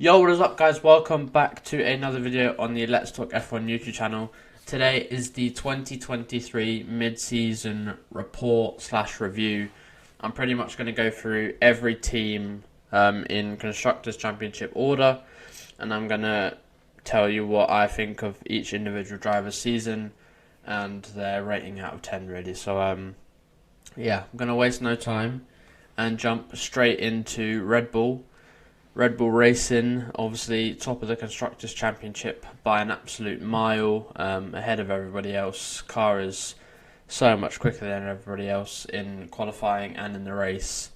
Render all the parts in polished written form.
Yo, what is up guys? Welcome back to another video on the Let's Talk F1 YouTube channel. Today is the 2023 mid-season report slash review. I'm pretty much going to go through every team in Constructors' Championship order, and I'm going to tell you what I think of each individual driver's season and their rating out of 10 really. So yeah, I'm going to waste no time and jump straight into Red Bull. Red Bull Racing, obviously top of the Constructors' Championship by an absolute mile, ahead of everybody else. Car is so much quicker than everybody else in qualifying and in the race,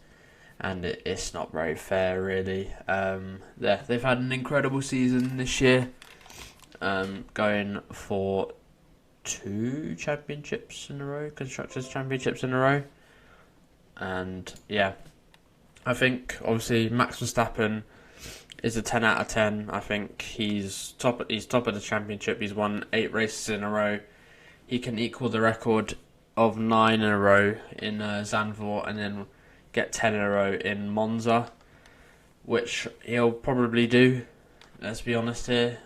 and it's not very fair really. They've had an incredible season this year, going for 2 championships in a row, Constructors' Championships in a row, and yeah. I think obviously Max Verstappen is a 10 out of 10. I think he's top of the championship. He's won 8 races in a row. He can equal the record of 9 in a row in Zandvoort, and then get 10 in a row in Monza, which he'll probably do. Let's be honest here.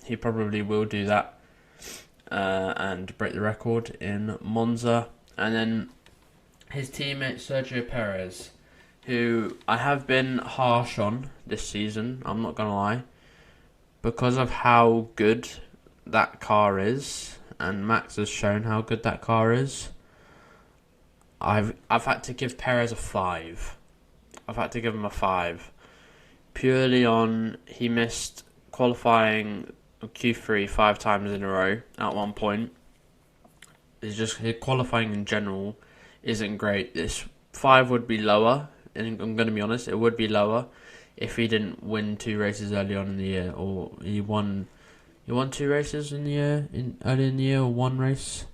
He probably will do that and break the record in Monza. And then his teammate Sergio Perez, who I have been harsh on this season, I'm not going to lie, because of how good that car is, and Max has shown how good that car is. I've had to give Perez a 5. I've had to give him a 5. Purely on, he missed qualifying Q3 5 times in a row at one point. It's just, his qualifying in general isn't great. This 5 would be lower. And I'm going to be honest, it would be lower if he didn't win 2 races early on in the year, or he won 2 races in the year, early in the year, or 1 race.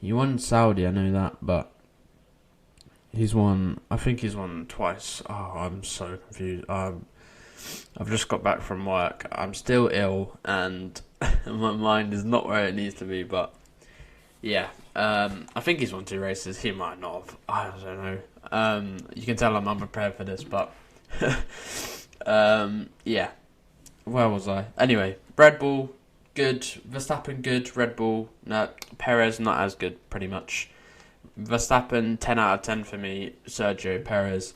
He won Saudi, I know that, but I think he's won twice. Oh, I'm so confused. I've just got back from work. I'm still ill, and my mind is not where it needs to be, but yeah. I think he's won 2 races. He might not have. I don't know. You can tell I'm unprepared for this, but yeah. Where was I? Anyway, Red Bull, good. Verstappen, good. Red Bull, no. Perez, not as good, pretty much. Verstappen, 10 out of 10 for me. Sergio Perez,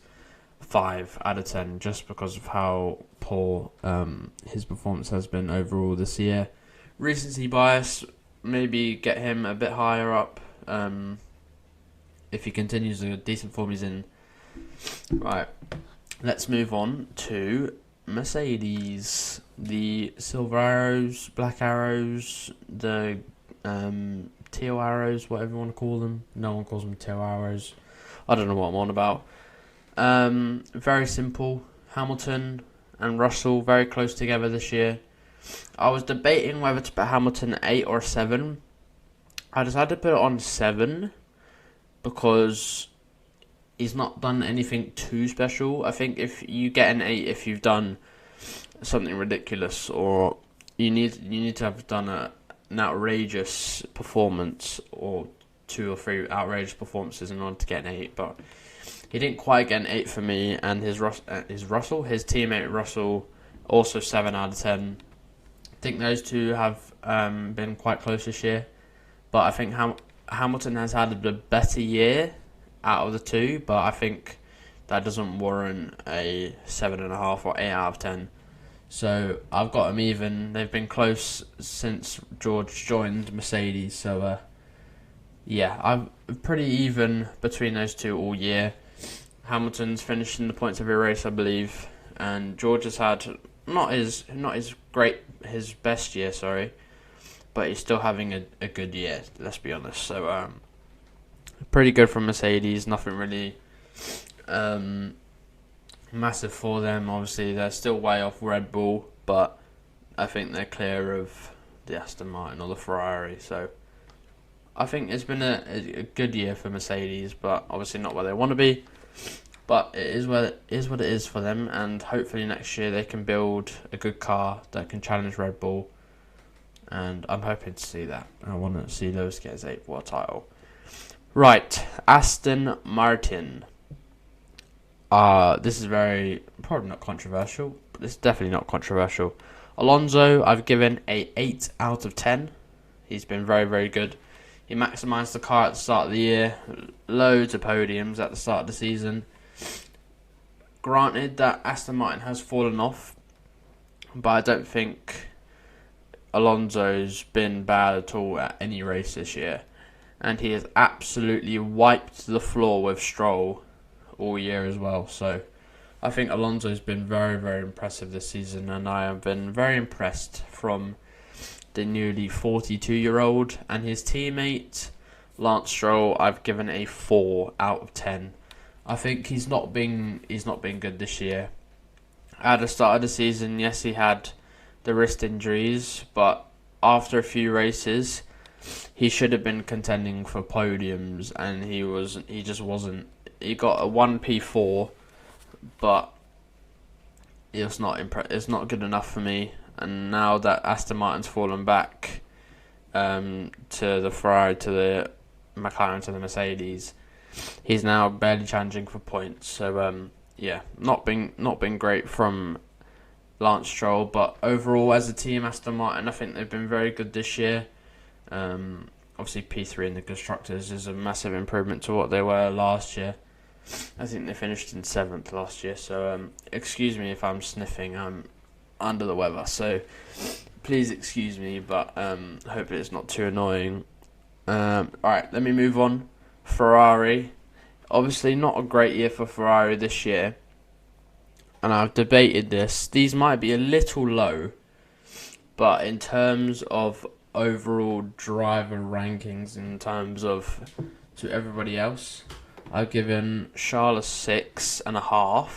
5 out of 10, just because of how poor his performance has been overall this year. Recency bias, maybe get him a bit higher up if he continues the decent form he's in. Right, let's move on to Mercedes. The silver arrows, black arrows, the teal arrows, whatever you want to call them. No one calls them teal arrows. I don't know what I'm on about. Very simple. Hamilton and Russell very close together this year. I was debating whether to put Hamilton at 8 or 7. I decided to put it on 7 because he's not done anything too special. I think if you get an 8 if you've done something ridiculous, or you need to have done an outrageous performance, or 2 or 3 outrageous performances in order to get an 8. But he didn't quite get an 8 for me, and his teammate Russell, also 7 out of 10. I think those two have been quite close this year, but I think Hamilton has had a better year out of the 2, but I think that doesn't warrant a 7.5 or 8 out of 10. So I've got them even. They've been close since George joined Mercedes, so yeah, I'm pretty even between those 2 all year. Hamilton's finished in the points every race, I believe, and George has had not his best year, sorry, but he's still having a good year, let's be honest. So pretty good from Mercedes. Nothing really massive for them. Obviously they're still way off Red Bull, but I think they're clear of the Aston Martin or the Ferrari. So I think it's been a good year for Mercedes, but obviously not where they want to be. But it is what it is for them, and hopefully next year they can build a good car that can challenge Red Bull, and I'm hoping to see that. I want to see Lewis get his 8th world title. Right, Aston Martin. This is very, probably not controversial, it's definitely not controversial. Alonso, I've given a 8 out of 10. He's been very, very good. He maximised the car at the start of the year. Loads of podiums at the start of the season. Granted that Aston Martin has fallen off, but I don't think Alonso's been bad at all at any race this year. And he has absolutely wiped the floor with Stroll all year as well. So I think Alonso's been very, very impressive this season, and I have been very impressed from the newly 42-year-old and his teammate Lance Stroll. I've given a 4 out of 10. I think he's not been good this year. At the start of the season, yes, he had the wrist injuries, but after a few races, he should have been contending for podiums, and he just wasn't. He got a 1P4, but it's not good enough for me. And now that Aston Martin's fallen back to the Ferrari, to the McLaren, to the Mercedes, he's now barely challenging for points. So yeah, not been great from Lance Stroll, but overall as a team, Aston Martin, I think they've been very good this year. Obviously P3 in the constructors is a massive improvement to what they were last year. I think they finished in 7th last year, so excuse me if I'm sniffing. I'm under the weather, so please excuse me, but hopefully it's not too annoying. Alright, let me move on. Ferrari, obviously not a great year for Ferrari this year, and I've debated this. These might be a little low, but in terms of overall driver rankings, in terms of to everybody else, I've given Charles a 6.5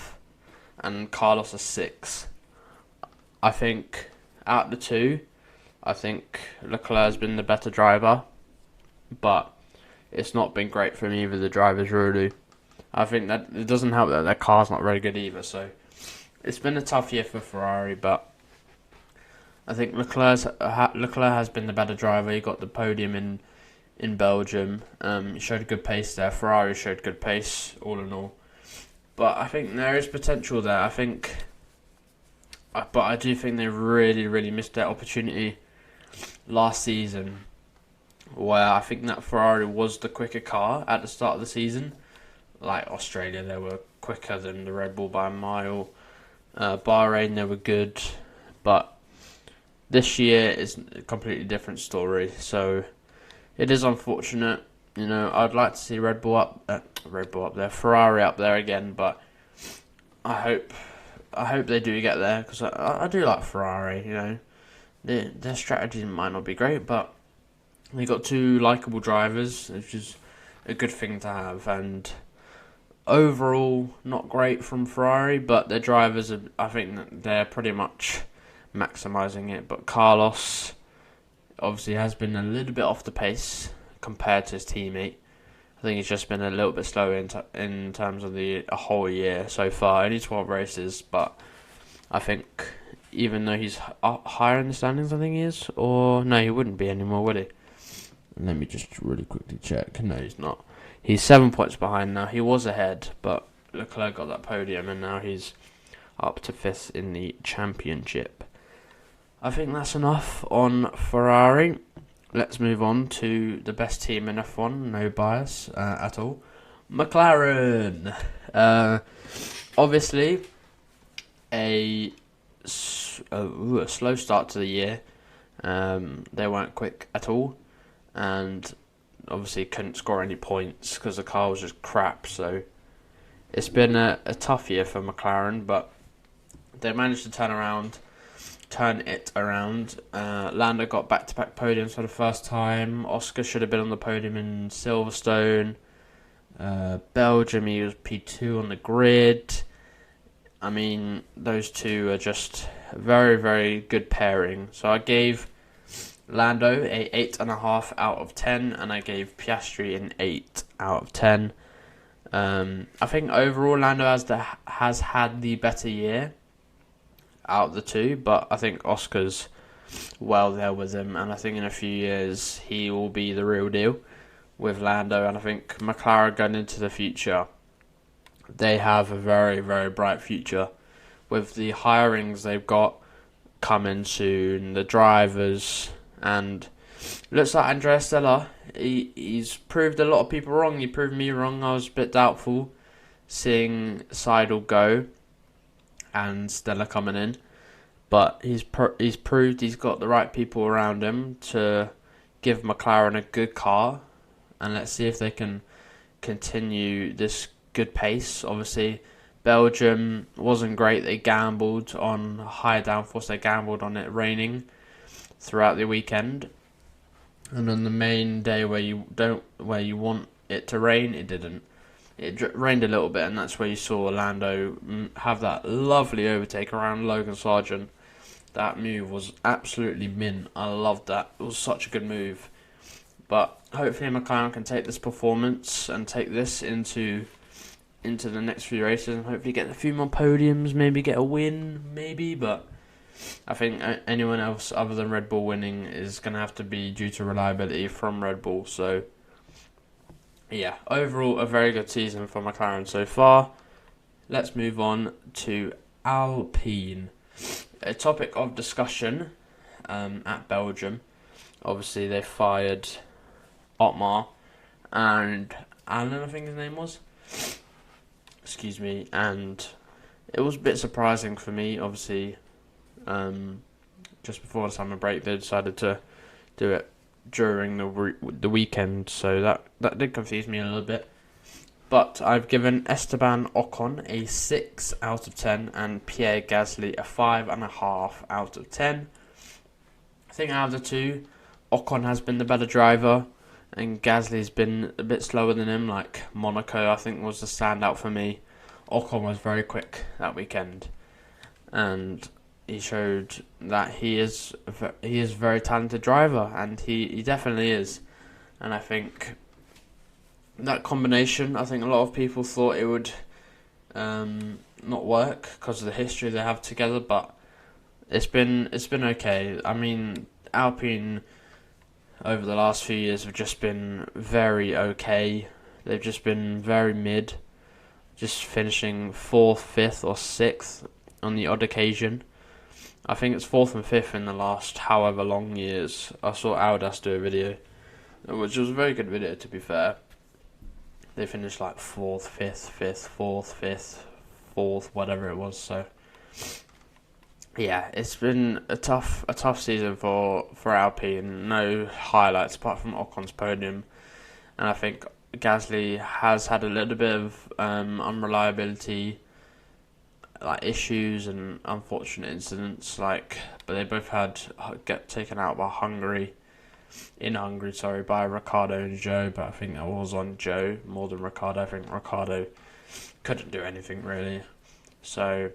and Carlos a 6. I think out of the two, I think Leclerc has been the better driver, but it's not been great from either of the drivers really. I think that it doesn't help that their car's not very good either, so it's been a tough year for Ferrari, but I think Leclerc has been the better driver. He got the podium in Belgium. He showed good pace there. Ferrari showed good pace all in all, but I think there is potential there. But I do think they really, really missed that opportunity last season, where I think that Ferrari was the quicker car at the start of the season. Like Australia, they were quicker than the Red Bull by a mile. Bahrain, they were good, but this year is a completely different story. So it is unfortunate. You know, I'd like to see Red Bull up there, Ferrari up there again, but I hope they do get there, because I do like Ferrari. You know, their strategy might not be great, but they got two likeable drivers, which is a good thing to have. And overall, not great from Ferrari, but their drivers I think that they're pretty much maximising it. But Carlos obviously has been a little bit off the pace compared to his teammate. I think he's just been a little bit slower in terms of a whole year so far. Only 12 races, but I think even though he's higher in the standings, I think he is. Or no, he wouldn't be anymore, would he? Let me just really quickly check. No, he's not. He's 7 points behind now. He was ahead, but Leclerc got that podium, and now he's up to 5th in the championship. I think that's enough on Ferrari. Let's move on to the best team in F1, no bias at all. McLaren. Obviously, a slow start to the year. They weren't quick at all, and obviously couldn't score any points because the car was just crap. So it's been a tough year for McLaren, but they managed to turn it around. Lando got back-to-back podiums for the first time. Oscar should have been on the podium in Silverstone. Belgium, he was P2 on the grid. I mean, those two are just a very, very good pairing. So I gave Lando a 8.5 out of 10, and I gave Piastri an 8 out of 10. I think overall Lando has had the better year out of the two, but I think Oscar's well there with him, and I think in a few years he will be the real deal with Lando. And I think McLaren going into the future, they have a very, very bright future with the hirings they've got coming soon, the drivers, and looks like Andrea Stella, he's proved a lot of people wrong. He proved me wrong. I was a bit doubtful seeing Seidel go and Stella coming in, but he's proved he's got the right people around him to give McLaren a good car, and let's see if they can continue this good pace. Obviously, Belgium wasn't great. They gambled on high downforce. They gambled on it raining throughout the weekend, and on the main day where you want it to rain, it didn't. It rained a little bit, and that's where you saw Lando have that lovely overtake around Logan Sargent. That move was absolutely mint. I loved that. It was such a good move. But hopefully McLaren can take this performance and take this into the next few races, and hopefully get a few more podiums, maybe get a win, maybe. But I think anyone else other than Red Bull winning is going to have to be due to reliability from Red Bull. So yeah, overall a very good season for McLaren so far. Let's move on to Alpine. A topic of discussion at Belgium. Obviously they fired Otmar and Alan, I think his name was. Excuse me. And it was a bit surprising for me. Obviously, just before the summer break, they decided to do it during the weekend, so that did confuse me a little bit. But I've given Esteban Ocon a 6 out of 10 and Pierre Gasly a 5.5 out of 10. I think out of the two, Ocon has been the better driver, and Gasly's been a bit slower than him. Like Monaco, I think, was the standout for me. Ocon was very quick that weekend, and he showed that he is a very talented driver, and he definitely is. And I think that combination, I think a lot of people thought it would not work because of the history they have together, but it's been okay. I mean, Alpine over the last few years have just been very okay. They've just been very mid, just finishing 4th, 5th or 6th on the odd occasion. I think it's 4th and 5th in the last however long years. I saw Audas do a video, which was a very good video to be fair. They finished like 4th, 5th, 5th, 4th, 5th, 4th, whatever it was. So yeah, it's been a tough season for Alpine. No highlights apart from Ocon's podium, and I think Gasly has had a little bit of unreliability, like issues and unfortunate incidents. But they both had get taken out by Hungary by Ricciardo and Joe. But I think that was on Joe more than Ricciardo. I think Ricciardo couldn't do anything really. So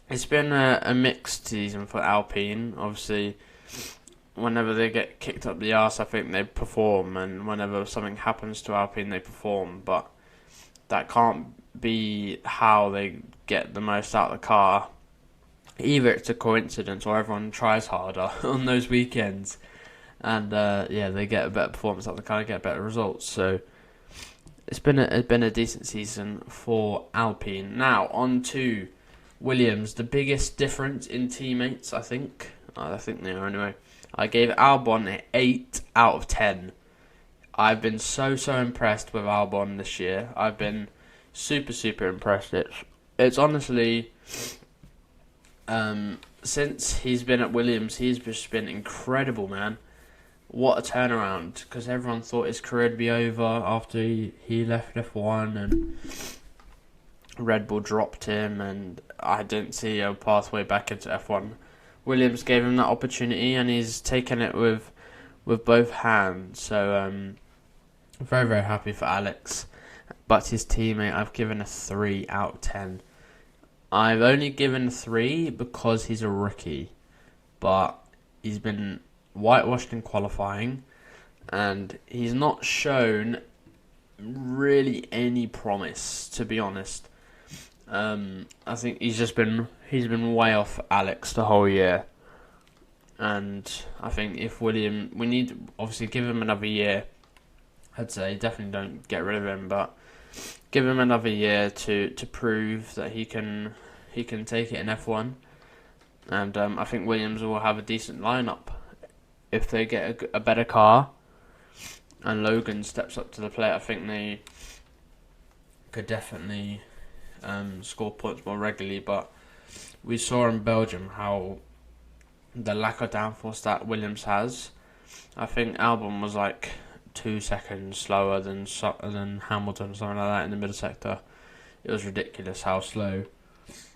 it's been a mixed season for Alpine. Obviously, whenever they get kicked up the arse, I think they perform, and whenever something happens to Alpine, they perform. But that can't be how they get the most out of the car. Either it's a coincidence or everyone tries harder on those weekends, and they get a better performance out of the car, get better results. So it's been a decent season for Alpine. Now on to Williams. The biggest difference in teammates, I think they are anyway. I gave Albon an 8 out of 10. I've been so impressed with Albon this year. I've been super impressed. It's honestly, since he's been at Williams, he's just been incredible, man. What a turnaround, because everyone thought his career would be over after he left F1 and Red Bull dropped him, and I didn't see a pathway back into F1. Williams gave him that opportunity, and he's taken it with both hands. So very happy for Alex. But his teammate, I've given a 3 out of 10. I've only given 3 because he's a rookie, but he's been whitewashed in qualifying, and he's not shown really any promise, to be honest. I think he's been way off Alex the whole year, and I think if we need to obviously give him another year. I'd say definitely don't get rid of him, but give him another year to prove that he can he can take it in F1, and I think Williams will have a decent lineup if they get a better car, and Logan steps up to the plate. I think they could definitely score points more regularly, but we saw in Belgium how the lack of downforce that Williams has. I think Albon was like 2 seconds slower than Hamilton or something like that in the middle sector. It was ridiculous how slow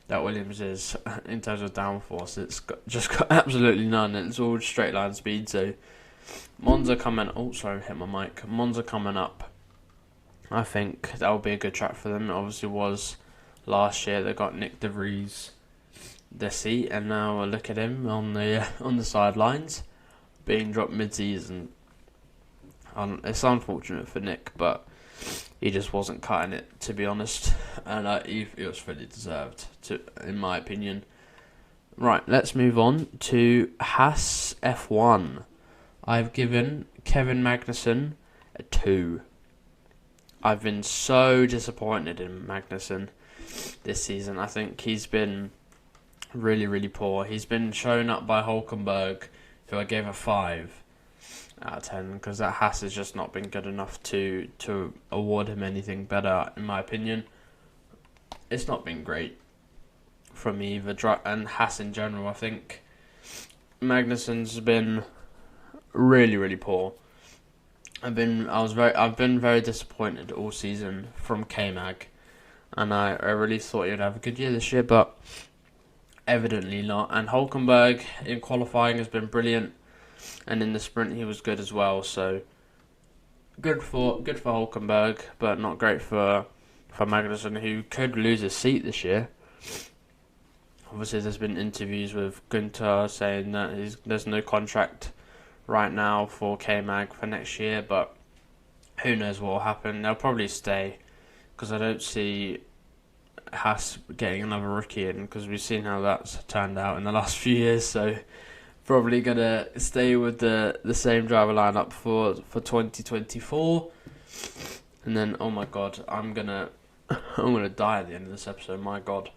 that Williams is in terms of downforce. It's just got absolutely none. It's all straight line speed. So Monza coming. Oh, sorry, hit my mic. Monza coming up. I think that will be a good track for them. It obviously was last year. They got Nick De Vries the seat, and now look at him on the sidelines, being dropped mid-season. It's unfortunate for Nick, but he just wasn't cutting it, to be honest, and it was fully deserved, in my opinion. Right, let's move on to Haas F1. I've given Kevin Magnussen a 2. I've been so disappointed in Magnussen this season. I think he's been really, really poor. He's been shown up by Hulkenberg, who I gave a 5 out of 10, because that Haas has just not been good enough to award him anything better, in my opinion. It's not been great from me either, and Haas in general. I think Magnussen's been really, really poor. I've been very disappointed all season from K-Mag, and I really thought he'd have a good year this year, but evidently not. And Hulkenberg in qualifying has been brilliant, and in the sprint he was good as well. So good for Hulkenberg, but not great for Magnussen, who could lose his seat this year. Obviously, there's been interviews with Günther saying that there's no contract right now for K-Mag for next year, but who knows what will happen. They'll probably stay, because I don't see Haas getting another rookie in, because we've seen how that's turned out in the last few years. So probably gonna stay with the same driver lineup for 2024. And then, oh my god, I'm gonna die at the end of this episode. My god.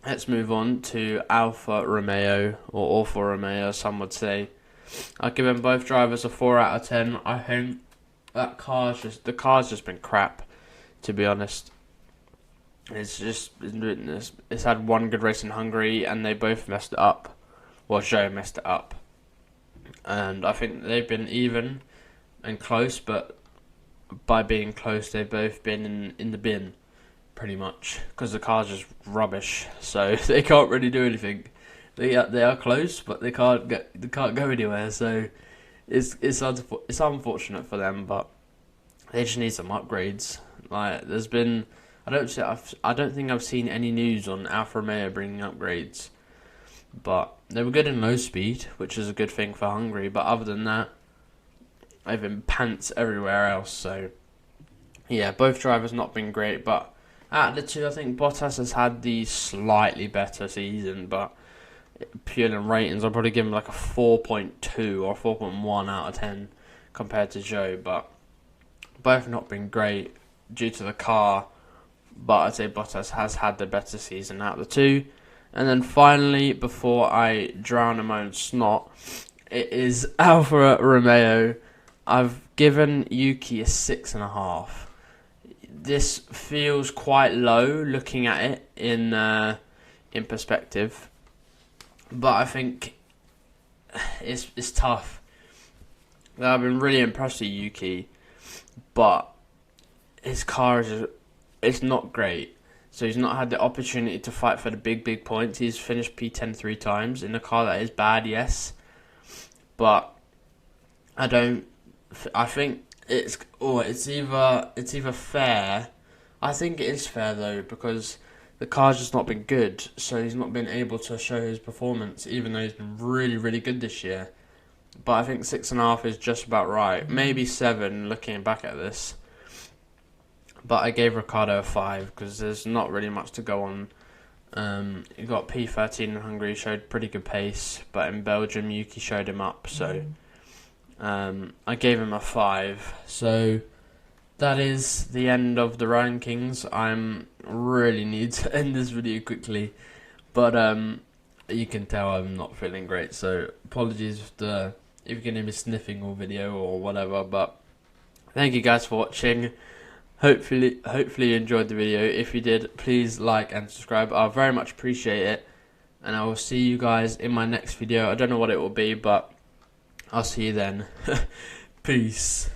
Let's move on to Alfa Romeo, or Alfa Romeo, some would say. I've given both drivers a 4 out of 10. I think the car's just been crap, to be honest. It's had one good race in Hungary, and they both messed it up. Well, Zhou messed it up, and I think they've been even and close, but by being close, they've both been in the bin, pretty much, because the car's just rubbish. So they can't really do anything. They are close, but they can't go anywhere. So it's unfortunate for them, but they just need some upgrades. Like I don't think I've seen any news on Alfa Romeo bringing upgrades, but they were good in low speed, which is a good thing for Hungary. But other than that, they've been pants everywhere else. So yeah, both drivers not been great, but out of the two, I think Bottas has had the slightly better season, but purely in ratings, I'll probably give him like a 4.2 or 4.1 out of 10 compared to Zhou, but both not been great due to the car, but I'd say Bottas has had the better season out of the two. And then finally, before I drown in my own snot, it is Alfa Romeo. I've given Yuki a 6.5. This feels quite low looking at it in perspective, but I think it's tough. I've been really impressed with Yuki, but his car it's not great. So he's not had the opportunity to fight for the big points. He's finished P10 3 times in a car that is bad, yes, but I think it's either fair. I think it is fair though, because the car's just not been good, so he's not been able to show his performance, even though he's been really, really good this year. But I think 6.5 is just about right. Maybe 7, looking back at this. But I gave Ricciardo a 5, because there's not really much to go on. He got P13 in Hungary, showed pretty good pace, but in Belgium, Yuki showed him up, so I gave him a 5. So that is the end of the rankings. I'm really need to end this video quickly, but you can tell I'm not feeling great, so apologies if you can hear me sniffing all video or whatever, but thank you guys for watching. Hopefully you enjoyed the video. If you did, please like and subscribe. I very much appreciate it, and I will see you guys in my next video. I don't know what it will be, but I'll see you then. Peace.